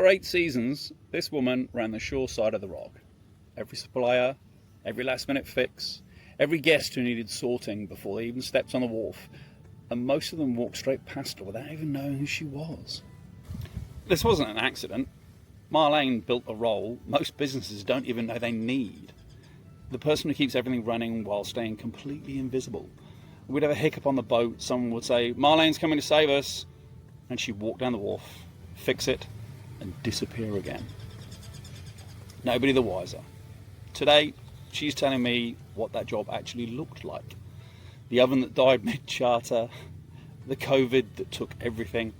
For 8 seasons, this woman ran the shore side of the rock. Every supplier, every last minute fix, every guest who needed sorting before they even stepped on the wharf, and most of them walked straight past her without even knowing who she was. This wasn't an accident. Marlane built a role most businesses don't even know they need. The person who keeps everything running while staying completely invisible. We'd have a hiccup on the boat, someone would say, "Marlane's coming to save us," and she'd walk down the wharf, fix it, and disappear again. Nobody the wiser. Today, she's telling me what that job actually looked like. The oven that died mid-charter, the COVID that took everything,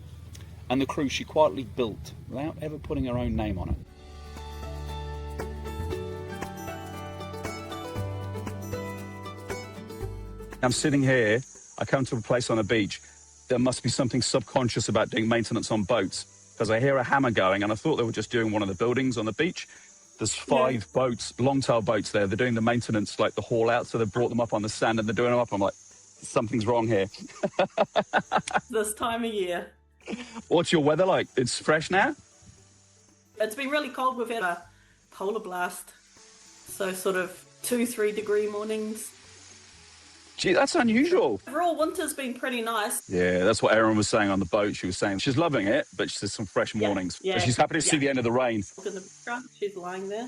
and the crew she quietly built without ever putting her own name on it. I'm sitting here, I come to a place on a beach. There must be something subconscious about doing maintenance on boats, because I hear a hammer going, and I thought they were just doing one of the buildings on the beach. There's 5 boats, long-tail boats there. They're doing the maintenance, like the haul out, so they've brought them up on the sand and they're doing them up. I'm like, something's wrong here. This time of year. What's your weather like? It's fresh now? It's been really cold. We've had a polar blast. So sort of 2-3 degree mornings. Gee, that's unusual. Overall, winter's been pretty nice. Yeah, that's what Erin was saying on the boat. She was saying she's loving it, but she says some fresh mornings. Yeah. But she's happy to see the end of the rain. Look in the front, she's lying there.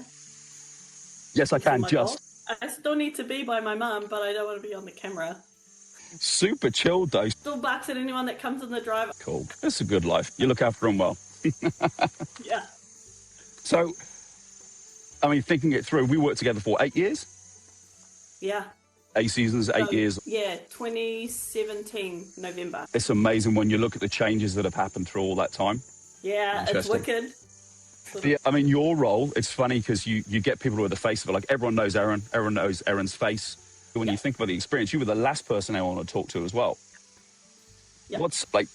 Yes, I can, just. Dog. I still need to be by my mum, but I don't want to be on the camera. Super chilled, though. Still barks at anyone that comes in the drive. Cool. That's a good life. You look after them well. Yeah. So, I mean, thinking it through, we worked together for 8 years? Yeah. 8 seasons, 8 years. Yeah, 2017, November. It's amazing when you look at the changes that have happened through all that time. Yeah, it's wicked. Yeah, I mean, your role, it's funny because you get people with the face of it. Like, everyone knows Erin. Everyone knows Erin's face. When you think about the experience, you were the last person I want to talk to as well. Yeah. What's, like,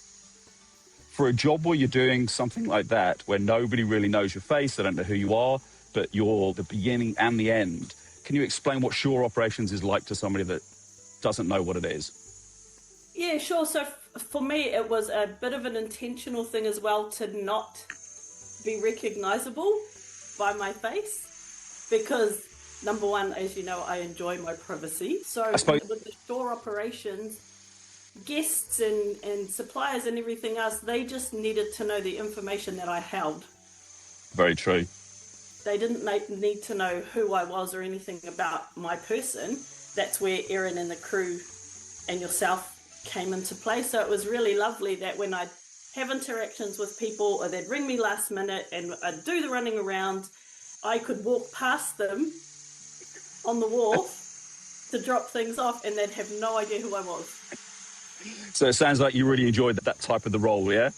for a job where you're doing something like that, where nobody really knows your face, they don't know who you are, but you're the beginning and the end, can you explain what shore operations is like to somebody that doesn't know what it is? Yeah, sure. So for me, it was a bit of an intentional thing as well to not be recognisable by my face, because number one, as you know, I enjoy my privacy. So with the shore operations, guests and suppliers and everything else, they just needed to know the information that I held. Very true. They didn't need to know who I was or anything about my person. That's where Erin and the crew and yourself came into play. So it was really lovely that when I'd have interactions with people or they'd ring me last minute and I'd do the running around, I could walk past them on the wharf to drop things off and they'd have no idea who I was. So it sounds like you really enjoyed that type of the role, yeah?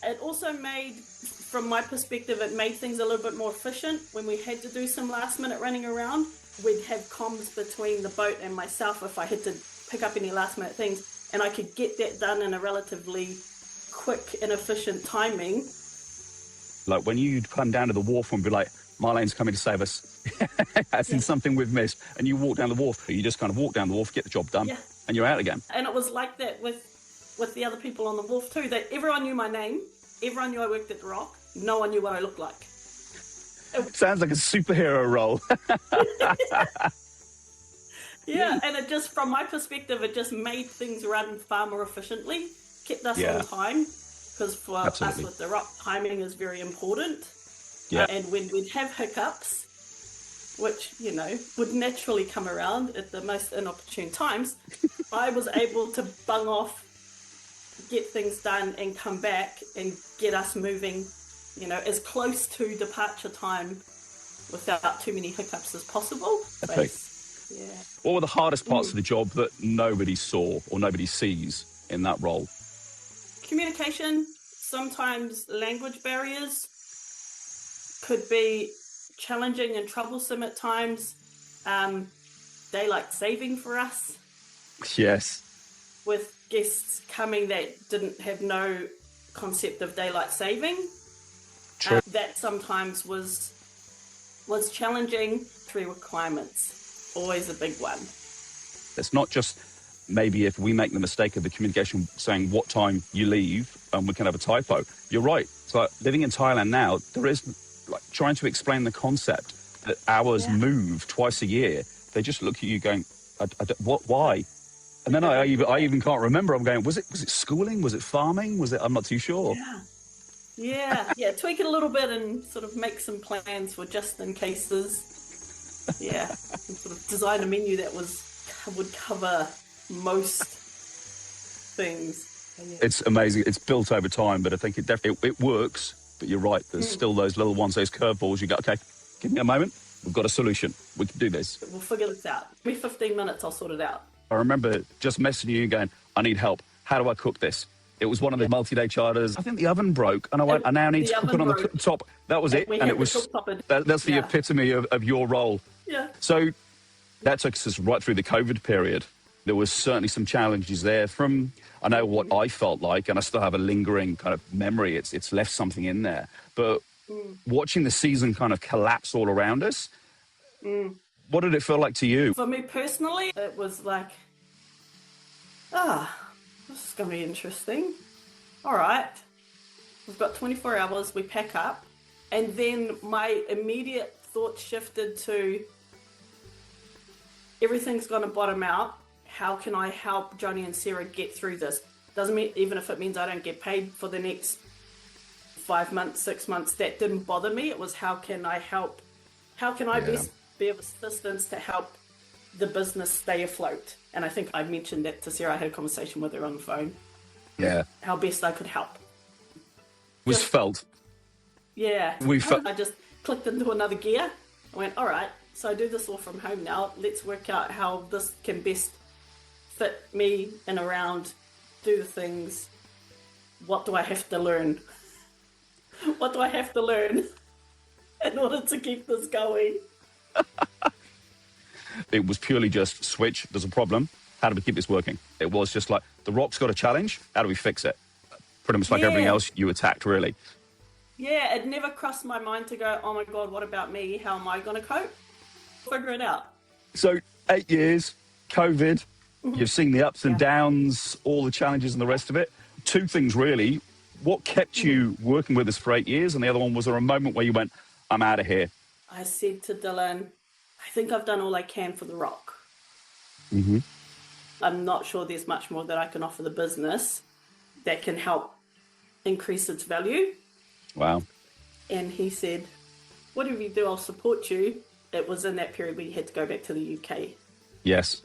It also made, from my perspective, it made things a little bit more efficient. When we had to do some last minute running around, we'd have comms between the boat and myself if I had to pick up any last minute things, and I could get that done in a relatively quick and efficient timing. Like when you'd come down to the wharf and be like, "Marlane's coming to save us." That's in something we've missed. And you walk down the wharf. You just kind of walk down the wharf, get the job done, and you're out again. And it was like that with the other people on the wharf too, that everyone knew my name, everyone knew I worked at the Rock, no one knew what I looked like. Sounds like a superhero role. Yeah, and it just, from my perspective, it just made things run far more efficiently, kept us on time, because for us with the Rock, timing is very important. Yeah. And when we'd have hiccups, which, you know, would naturally come around at the most inopportune times, I was able to bung off, get things done and come back and get us moving, you know, as close to departure time without too many hiccups as possible. Yeah. What were the hardest parts of the job that nobody saw or nobody sees in that role? Communication, sometimes language barriers could be challenging and troublesome at times. Daylight saving for us. Yes. With guests coming that didn't have no concept of daylight saving. True. That sometimes was challenging. 3 requirements, always a big one. It's not just maybe if we make the mistake of the communication saying what time you leave, and we can have a typo. You're right. It's like living in Thailand now, there is like trying to explain the concept that hours move twice a year. They just look at you going, what, why? And then I even can't remember. I'm going, was it schooling? Was it farming? Was it, I'm not too sure. Yeah. Tweak it a little bit and sort of make some plans for just in cases. Yeah. And sort of design a menu that would cover most things. It's amazing. It's built over time, but I think it definitely it works. But you're right. There's still those little ones, those curveballs. You go, okay, give me a moment. We've got a solution. We can do this. We'll figure this out. Give me 15 minutes. I'll sort it out. I remember just messaging you and going, I need help. How do I cook this? It was one of the multi-day charters. I think the oven broke, and I went, I now need to cook it on the top. That was it. And it was that's the epitome of your role. Yeah. So that took us right through the COVID period. There was certainly some challenges there from, I know what I felt like, and I still have a lingering kind of memory. It's left something in there. But watching the season kind of collapse all around us, what did it feel like to you? For me personally, it was like, this is going to be interesting. All right, we've got 24 hours, we pack up. And then my immediate thought shifted to, everything's going to bottom out. How can I help Jonny and Sarah get through this? Doesn't mean, even if it means I don't get paid for the next 5 months, 6 months, that didn't bother me. It was, how can I help? How can I best be of assistance to help the business stay afloat? And I think I mentioned that to Sarah. I had a conversation with her on the phone. Yeah. How best I could help. Was felt. Yeah. I just clicked into another gear. I went, all right, so I do this all from home now. Let's work out how this can best fit me and around, do the things. What do I have to learn? What do I have to learn in order to keep this going? It was purely just switch. There's a problem. How do we keep this working? It was just like, the rock's got a challenge. How do we fix it? Pretty much like everything else you attacked, really. Yeah, it never crossed my mind to go, oh my God, what about me? How am I going to cope? Figure it out. So 8 years, COVID, you've seen the ups and downs, all the challenges and the rest of it. Two things really. What kept you working with us for 8 years? And the other one, was there a moment where you went, I'm out of here? I said to Dylan, I think I've done all I can for the rock. I'm not sure there's much more that I can offer the business that can help increase its value. Wow. And he said, whatever you do, I'll support you. It was in that period where you had to go back to the UK. Yes.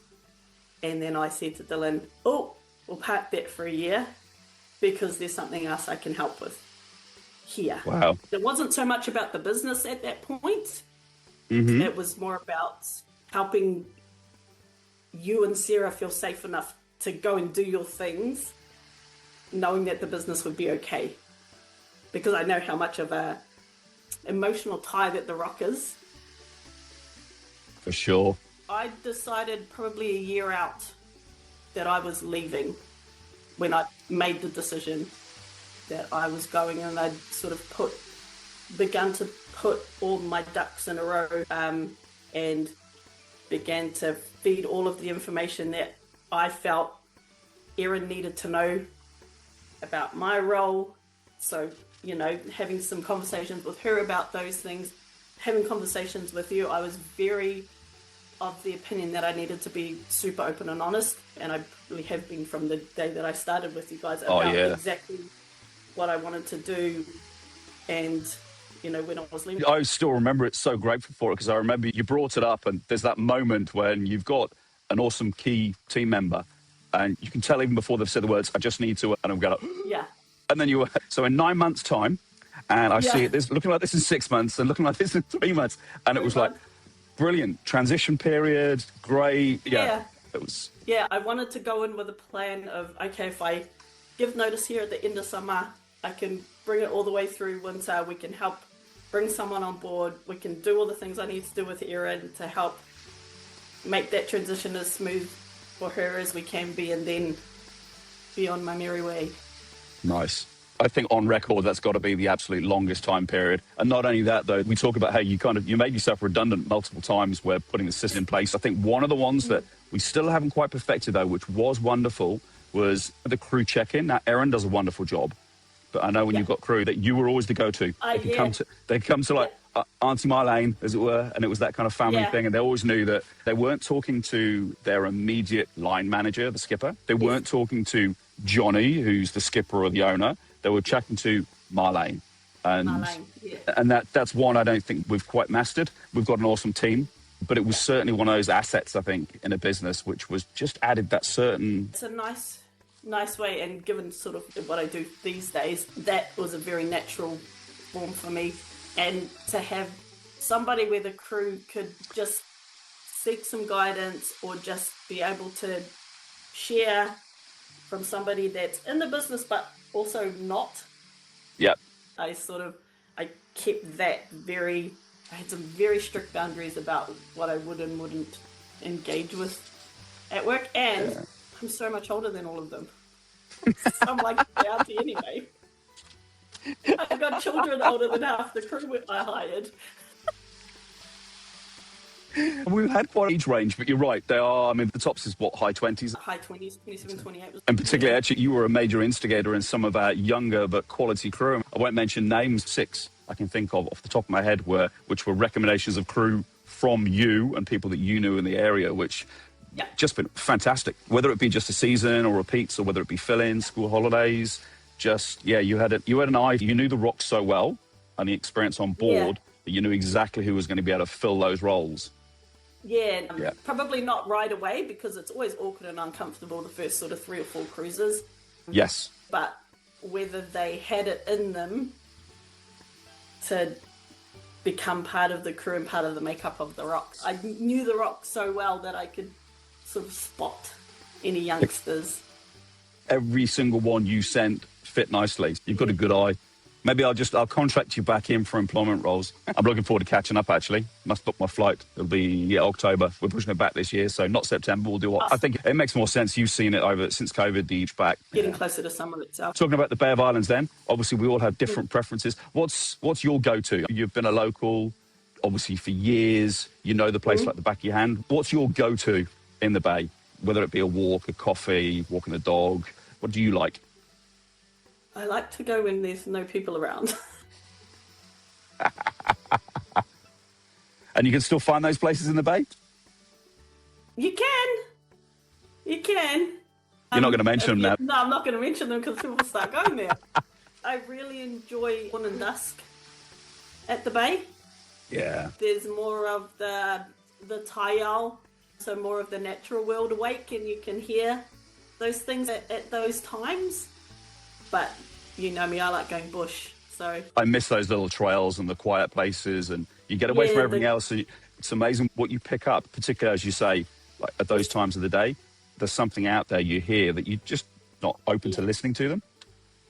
And then I said to Dylan, we'll park that for a year because there's something else I can help with here. Wow. It wasn't so much about the business at that point. It was more about helping you and Sarah feel safe enough to go and do your things, knowing that the business would be okay. Because I know how much of a emotional tie that the rock is. For sure. I decided probably a year out that I was leaving when I made the decision that I was going, and I'd sort of begun to put all my ducks in a row and began to feed all of the information that I felt Erin needed to know about my role. So, having some conversations with her about those things, having conversations with you, I was very of the opinion that I needed to be super open and honest, and I really have been from the day that I started with you guys about exactly what I wanted to do. And when I was leaving, I still remember it. So grateful for it, because I remember you brought it up, and there's that moment when you've got an awesome key team member and you can tell even before they've said the words, I just need to, and I'm going, and then so in 9 months time, and I see it, this looking like this in 6 months and looking like this in 3 months, and it was like brilliant transition period, great. It was. I wanted to go in with a plan of, okay, if I give notice here at the end of summer, I can bring it all the way through winter. We can help bring someone on board. We can do all the things I need to do with Erin to help make that transition as smooth for her as we can be, and then be on my merry way. Nice. I think on record, that's got to be the absolute longest time period. And not only that, though, we talk about how you made yourself redundant multiple times where putting the system in place. I think one of the ones that we still haven't quite perfected, though, which was wonderful, was the crew check-in. Now, Erin does a wonderful job, but I know when you've got crew that you were always the go-to. They come to like Auntie Marlane, as it were, and it was that kind of family thing. And they always knew that they weren't talking to their immediate line manager, the skipper. They weren't talking to Jonny, who's the skipper or the owner. They were chatting to Marlane. And that's one I don't think we've quite mastered. We've got an awesome team, but it was certainly one of those assets, I think, in a business, which was just added that certain... It's a nice way, and given sort of what I do these days, that was a very natural form for me. And to have somebody where the crew could just seek some guidance or just be able to share from somebody that's in the business but also not. Yep. I kept that I had some very strict boundaries about what I would and wouldn't engage with at work, and I'm so much older than all of them. So I'm like the auntie anyway. I've got children older than half the crew I hired. We've had quite an age range, but you're right. They are, I mean, the tops is what, high 20s? High 20s, 27, 28. And particularly, actually, you were a major instigator in some of our younger but quality crew. I won't mention names, 6 I can think of off the top of my head, which were recommendations of crew from you and people that you knew in the area, which just been fantastic. Whether it be just a season or repeats, or whether it be fill-ins, school holidays, you had an eye. You knew the rock so well and the experience on board that you knew exactly who was going to be able to fill those roles. Probably not right away, because it's always awkward and uncomfortable the first sort of 3 or 4 cruises. Yes. But whether they had it in them to become part of the crew and part of the makeup of the rock. I knew the rock so well that I could sort of spot any youngsters. Every single one you sent fit nicely. You've got a good eye. Maybe I'll contract you back in for employment roles. I'm looking forward to catching up, actually. Must book my flight. It'll be October. We're pushing it back this year, so not September. We'll do what I think it makes more sense. You've seen it over since COVID, the each back. Getting closer to summer itself. Talking about the Bay of Islands then, obviously we all have different preferences. What's your go-to? You've been a local, obviously, for years. You know the place like the back of your hand. What's your go-to in the Bay? Whether it be a walk, a coffee, walking the dog. What do you like? I like to go when there's no people around. And you can still find those places in the Bay? You can. You're not going to mention them now? No, I'm not going to mention them because people start going there. I really enjoy dawn and dusk at the Bay. Yeah. There's more of the taiao, so more of the natural world awake, and you can hear those things at those times. But you know me, I like going bush, so... I miss those little trails and the quiet places, and you get away from everything else. And it's amazing what you pick up, particularly, as you say, like at those times of the day. There's something out there you hear that you're just not open to listening to them.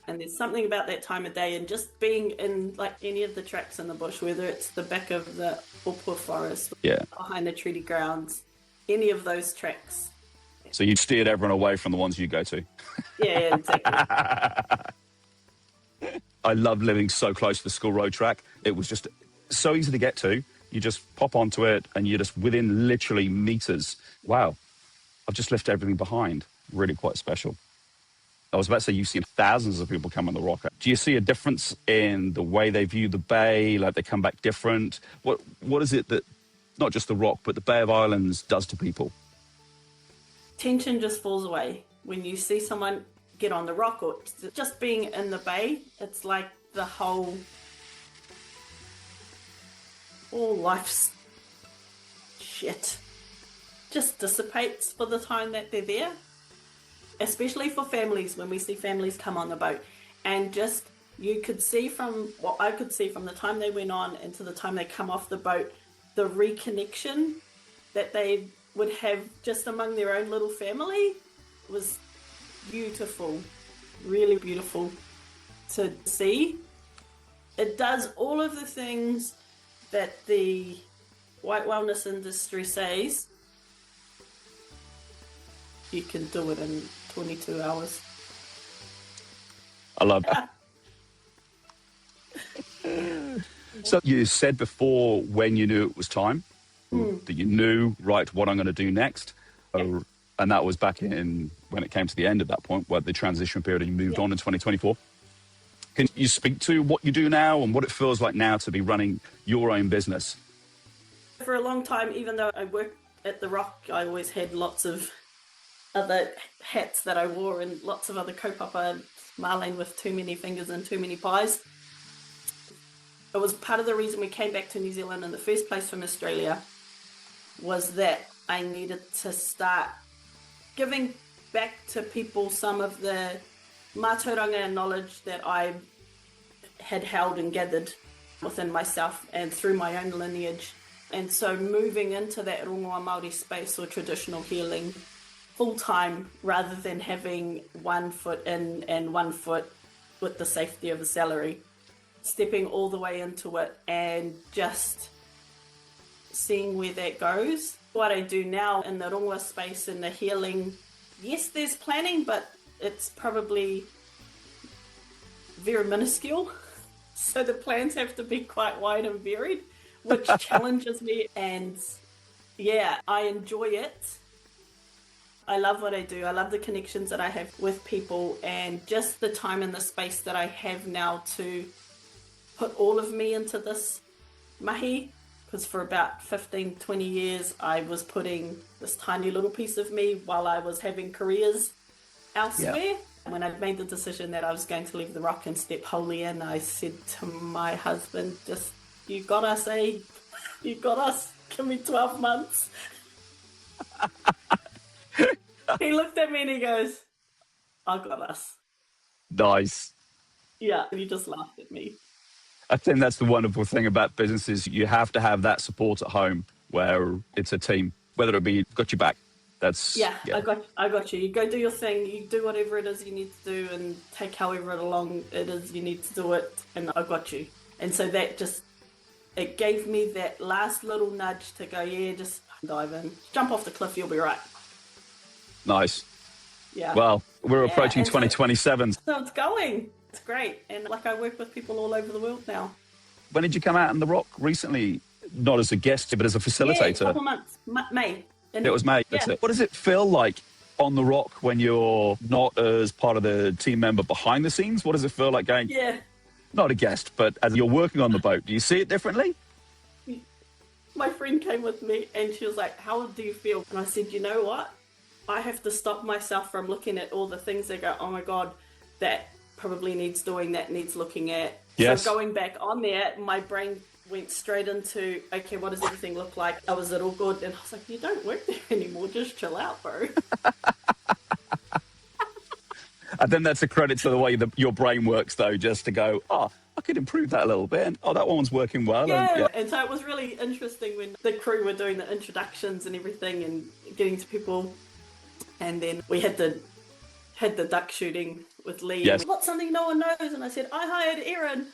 And there's something about that time of day, and just being in like any of the tracks in the bush, whether it's the back of the Upua forest, behind the treaty grounds, any of those tracks. So you steered everyone away from the ones you go to. Yeah, exactly. I love living so close to the school road track. It was just so easy to get to. You just pop onto it and you're just within literally meters. Wow. I've just left everything behind. Really quite special. I was about to say you've seen thousands of people come on the rock. Do you see a difference in the way they view the bay? Like they come back different? What is it that not just the rock, but the Bay of Islands does to people? Tension just falls away when you see someone get on the rock, or just being in the bay. It's like the whole all life's shit just dissipates for the time that they're there, especially for families. When we see families come on the boat, and just you could see from what I could see from the time they went on into the time they come off the boat, the reconnection that they would have just among their own little family was beautiful, really beautiful to see. It does all of the things that the white wellness industry says you can do it in 22 hours. I love that. So you said before when you knew it was time, that you knew, right, what I'm going to do next. And that was back in when it came to the end at that point, where the transition period and you moved on in 2024. Can you speak to what you do now and what it feels like now to be running your own business? For a long time, even though I worked at the Rock, I always had lots of other hats that I wore and lots of other kaupapa, Marlane with too many fingers and too many pies. It was part of the reason we came back to New Zealand in the first place from Australia, was that I needed to start giving back to people some of the mātauranga knowledge that I had held and gathered within myself and through my own lineage. And so moving into that rongoā Māori space or traditional healing full-time, rather than having 1 foot in and 1 foot with the safety of a salary, stepping all the way into it and just seeing where that goes. What I do now in the rongoā space and the healing, yes, there's planning, but it's probably very minuscule. So the plans have to be quite wide and varied, which challenges me. And yeah, I enjoy it. I love what I do. I love the connections that I have with people and just the time and the space that I have now to put all of me into this mahi. Because for about 15, 20 years, I was putting this tiny little piece of me while I was having careers elsewhere. Yeah. When I made the decision that I was going to leave the Rock and step wholly in, I said to my husband, just, you got us, eh? You got us. Give me 12 months. He looked at me and he goes, I got us. Nice. Yeah, and he just laughed at me. I think that's the wonderful thing about businesses. You have to have that support at home where it's a team, whether it be got your back. That's yeah. I got you. You go do your thing. You do whatever it is you need to do and take however long it is you need to do it. And I got you. And so that just, it gave me that last little nudge to go, yeah, just dive in. Jump off the cliff, you'll be right. Nice. Yeah. Well, we're approaching 2027. So it's going. It's great. And like I work with people all over the world now. When did you come out on the Rock recently? Not as a guest, but as a facilitator? Yeah, a couple of months. May. It was May. That's it. What does it feel like on the Rock when you're not as part of the team member behind the scenes? What does it feel like going? Yeah. Not a guest, but as you're working on the boat, do you see it differently? My friend came with me and she was like, how do you feel? And I said, you know what? I have to stop myself from looking at all the things that go, oh my God, that probably needs doing, that needs looking at. Yes. So going back on there, my brain went straight into, okay, what does everything look like? Oh, is it all good? And I was like, you don't work there anymore. Just chill out, bro. I think that's a credit to the way your brain works, though, just to go, oh, I could improve that a little bit. And, oh, that one's working well. Yeah. And so it was really interesting when the crew were doing the introductions and everything and getting to people. And then we had the duck shooting with Lee. Yes. What's something no one knows? And I said, I hired Erin.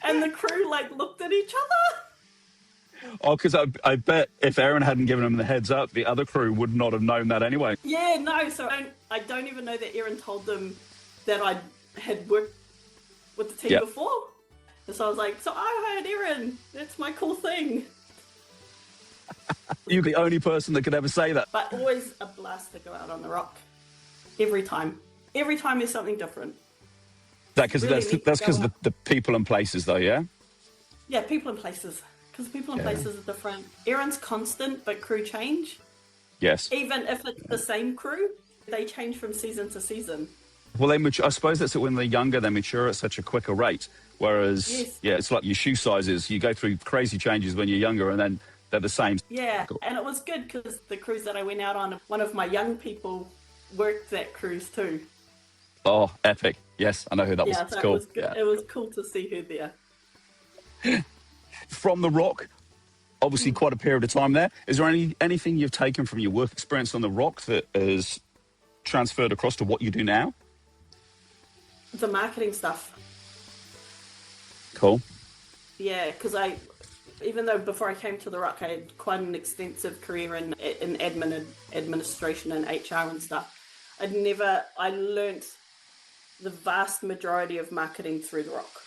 And the crew looked at each other. Oh, because I bet if Erin hadn't given him the heads up, the other crew would not have known that anyway. Yeah, no. So I don't even know that Erin told them that I had worked with the team before. And so I was like, so I hired Erin. That's my cool thing. You're the only person that could ever say that. But always a blast to go out on the Rock. Every time. Every time is something different. That's because the people and places, though, yeah? Yeah, people and places. Because people and places are different. Erin's constant, but crew change. Yes. Even if it's the same crew, they change from season to season. Well, they mature. I suppose that's it. When they're younger, they mature at such a quicker rate. Whereas, it's like your shoe sizes. You go through crazy changes when you're younger, and then they're the same. Yeah, and it was good because the cruise that I went out on, one of my young people worked that cruise too. Oh, epic. Yes, I know who that was. Yeah, it's so cool. it was good. It was cool to see her there. From the Rock, obviously quite a period of time there. Is there anything you've taken from your work experience on the Rock that is transferred across to what you do now? The marketing stuff. Cool. Yeah, because even though before I came to the Rock, I had quite an extensive career in administration and HR and stuff. I learnt the vast majority of marketing through the rock.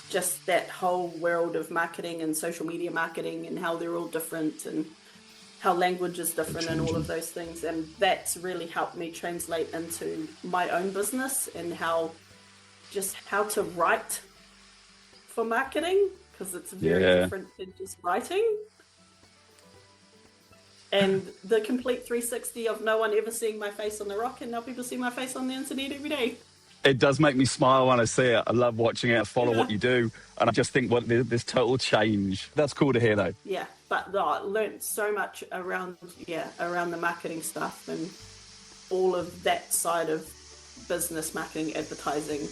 Just that whole world of marketing and social media marketing and how they're all different and how language is different and all of those things. And that's really helped me translate into my own business and how to write for marketing, because it's very different than just writing. And the complete 360 of no one ever seeing my face on the rock, and now people see my face on the internet every day. It does make me smile when I see it. I love watching it. I follow what you do, and I just think this total change. That's cool to hear, though. Yeah, but I learned so much around the marketing stuff and all of that side of business, marketing, advertising.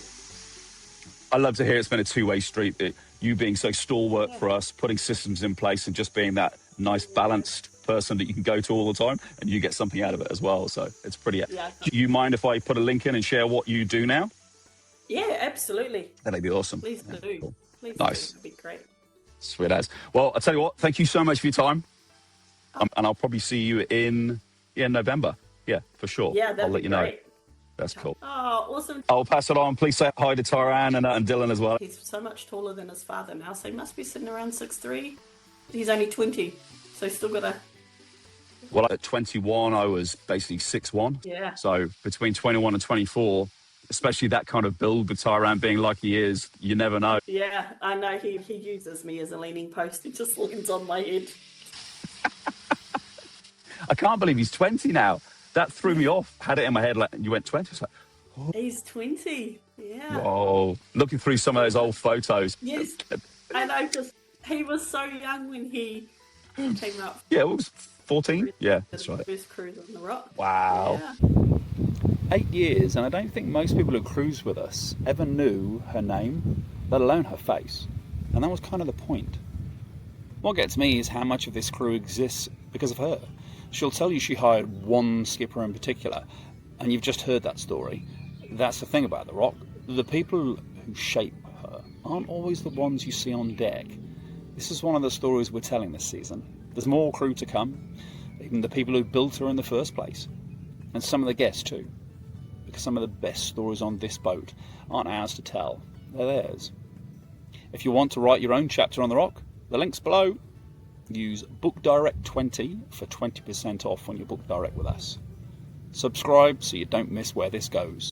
I love to hear it's been a two-way street. That you being so stalwart for us, putting systems in place, and just being that nice, balanced person that you can go to all the time, and you get something out of it as well. So it's pretty. Yeah. Do you mind if I put a link in and share what you do now? Yeah, absolutely. That'd be awesome. Please do. Cool. Please nice. Do. That'd be great. Sweet as. Well, I'll tell you what. Thank you so much for your time, and I'll probably see you in November. Yeah, for sure. Yeah, I'll let you know. Great. That's cool. Oh, awesome. I'll pass it on. Please say hi to Tyran and Dylan as well. He's so much taller than his father now, so he must be sitting around 6'3". He's only 20, so he's still got a... Well, at 21, I was basically 6'1". Yeah. So between 21 and 24, especially that kind of build with Tyran being like he is, you never know. Yeah, I know. He uses me as a leaning post. He just leans on my head. I can't believe he's 20 now. That threw me off. Had it in my head like, you went 20? It's like, oh. He's 20, yeah. Whoa. Looking through some of those old photos. Yes, I know, because he was so young when he came up. Yeah, it was 14? Yeah, that's right. First cruise on the rock. Wow. Yeah. 8 years, and I don't think most people who cruise with us ever knew her name, let alone her face. And that was kind of the point. What gets me is how much of this crew exists because of her. She'll tell you she hired one skipper in particular, and you've just heard that story. That's the thing about the rock. The people who shape her aren't always the ones you see on deck. This is one of the stories we're telling this season. There's more crew to come, even the people who built her in the first place. And some of the guests too. Because some of the best stories on this boat aren't ours to tell, they're theirs. If you want to write your own chapter on the rock, the link's below. Use BookDirect20 for 20% off when you book direct with us. Subscribe so you don't miss where this goes.